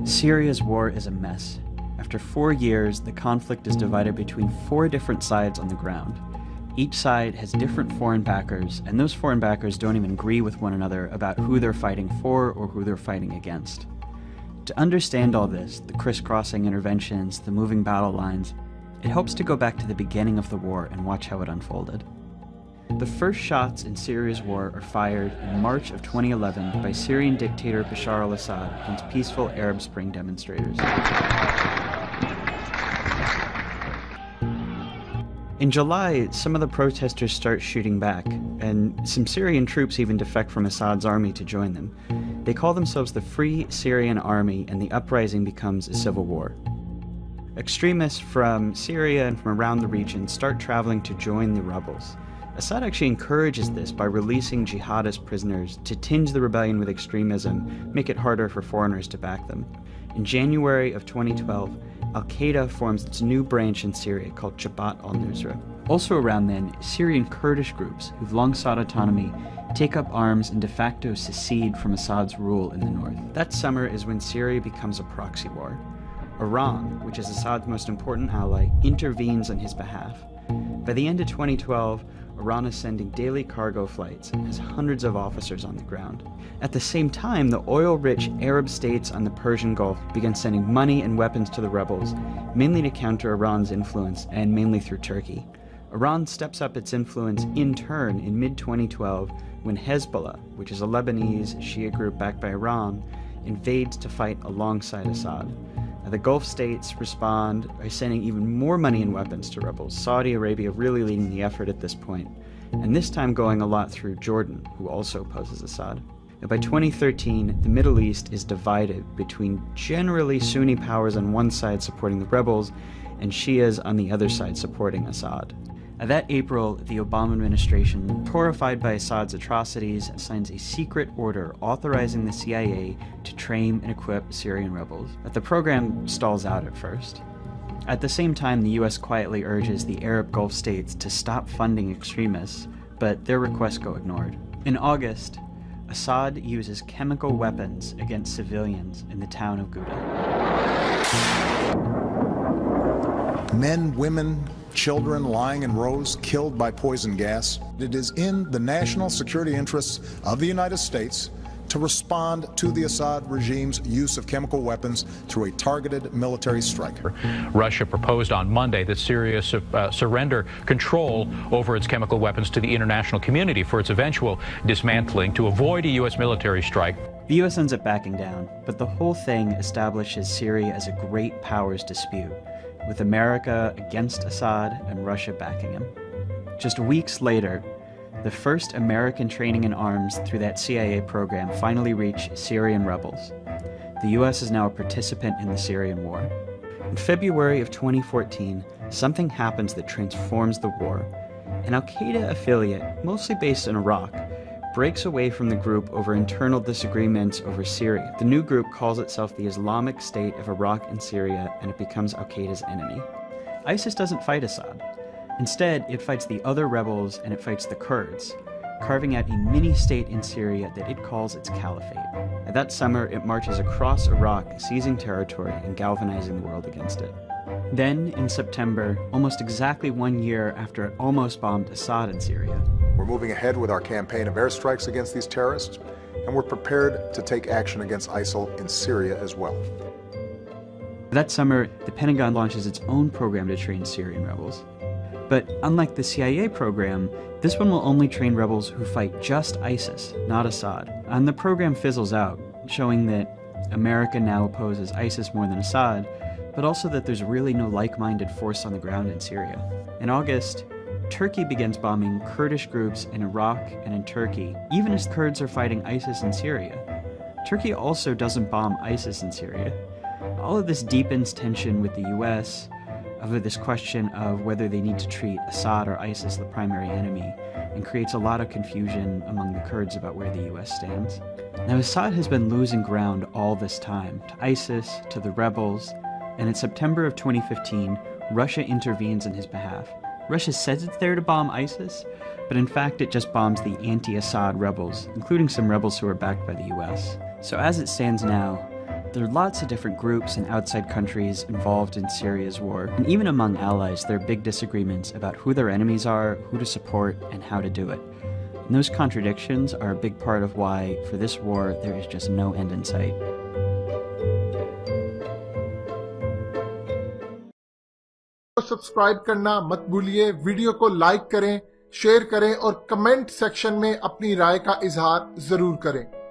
Syria's war is a mess. After 4 years, the conflict is divided between 4 different sides on the ground. Each side has different foreign backers, and those foreign backers don't even agree with one another about who they're fighting for or who they're fighting against. To understand all this, the crisscrossing interventions, the moving battle lines, it helps to go back to the beginning of the war and watch how it unfolded. The first shots in Syria's war are fired in March of 2011 by Syrian dictator Bashar al-Assad against peaceful Arab Spring demonstrators. In July, some of the protesters start shooting back, and some Syrian troops even defect from Assad's army to join them. They call themselves the Free Syrian Army, and the uprising becomes a civil war. Extremists from Syria and from around the region start traveling to join the rebels. Assad actually encourages this by releasing jihadist prisoners to tinge the rebellion with extremism, make it harder for foreigners to back them. In January of 2012, Al-Qaeda forms its new branch in Syria called Jabhat al-Nusra. Also around then, Syrian Kurdish groups who've long sought autonomy take up arms and de facto secede from Assad's rule in the north. That summer is when Syria becomes a proxy war. Iran, which is Assad's most important ally, intervenes on his behalf. By the end of 2012, Iran is sending daily cargo flights and has hundreds of officers on the ground. At the same time, the oil-rich Arab states on the Persian Gulf begin sending money and weapons to the rebels, mainly to counter Iran's influence and mainly through Turkey. Iran steps up its influence in turn in mid-2012 when Hezbollah, which is a Lebanese Shia group backed by Iran, invades to fight alongside Assad. The Gulf states respond by sending even more money and weapons to rebels, Saudi Arabia really leading the effort at this point, and this time going a lot through Jordan, who also opposes Assad. And by 2013, the Middle East is divided between generally Sunni powers on one side supporting the rebels, and Shias on the other side supporting Assad. That April, the Obama administration, horrified by Assad's atrocities, signs a secret order authorizing the CIA to train and equip Syrian rebels. But the program stalls out at first. At the same time, the US quietly urges the Arab Gulf states to stop funding extremists, but their requests go ignored. In August, Assad uses chemical weapons against civilians in the town of Ghouta. Men, women, children lying in rows, killed by poison gas. It is in the national security interests of the United States to respond to the Assad regime's use of chemical weapons through a targeted military strike. Russia proposed on Monday that Syria surrender control over its chemical weapons to the international community for its eventual dismantling to avoid a U.S. military strike. The U.S. ends up backing down, but the whole thing establishes Syria as a great powers dispute, with America against Assad and Russia backing him. Just weeks later, the first American training in arms through that CIA program finally reached Syrian rebels. The US is now a participant in the Syrian war. In February of 2014, something happens that transforms the war. An Al-Qaeda affiliate, mostly based in Iraq, breaks away from the group over internal disagreements over Syria. The new group calls itself the Islamic State of Iraq and Syria, and it becomes Al-Qaeda's enemy. ISIS doesn't fight Assad. Instead, it fights the other rebels and it fights the Kurds, carving out a mini-state in Syria that it calls its caliphate. That summer, it marches across Iraq, seizing territory and galvanizing the world against it. Then, in September, almost exactly 1 year after it almost bombed Assad in Syria, We're moving ahead with our campaign of airstrikes against these terrorists, and we're prepared to take action against ISIL in Syria as well. that summer, the Pentagon launches its own program to train Syrian rebels. But unlike the CIA program, this one will only train rebels who fight just ISIS, not Assad. And the program fizzles out, showing that America now opposes ISIS more than Assad, but also that there's really no like-minded force on the ground in Syria. In August, Turkey begins bombing Kurdish groups in Iraq and in Turkey, even as Kurds are fighting ISIS in Syria. Turkey also doesn't bomb ISIS in Syria. All of this deepens tension with the US over this question of whether they need to treat Assad or ISIS the primary enemy, and creates a lot of confusion among the Kurds about where the US stands. Now, Assad has been losing ground all this time, to ISIS, to the rebels, and in September of 2015, Russia intervenes on his behalf. Russia says it's there to bomb ISIS, but in fact it just bombs the anti-Assad rebels, including some rebels who are backed by the US. So as it stands now, There are lots of different groups and outside countries involved in Syria's war, and even among allies there are big disagreements about who their enemies are, who to support, and how to do it. And those contradictions are a big part of why, for this war, there is just no end in sight. Subscribe करना मत भूलिए, video को like करें, share करें और comment section में अपनी राय का इजहार जरूर करें।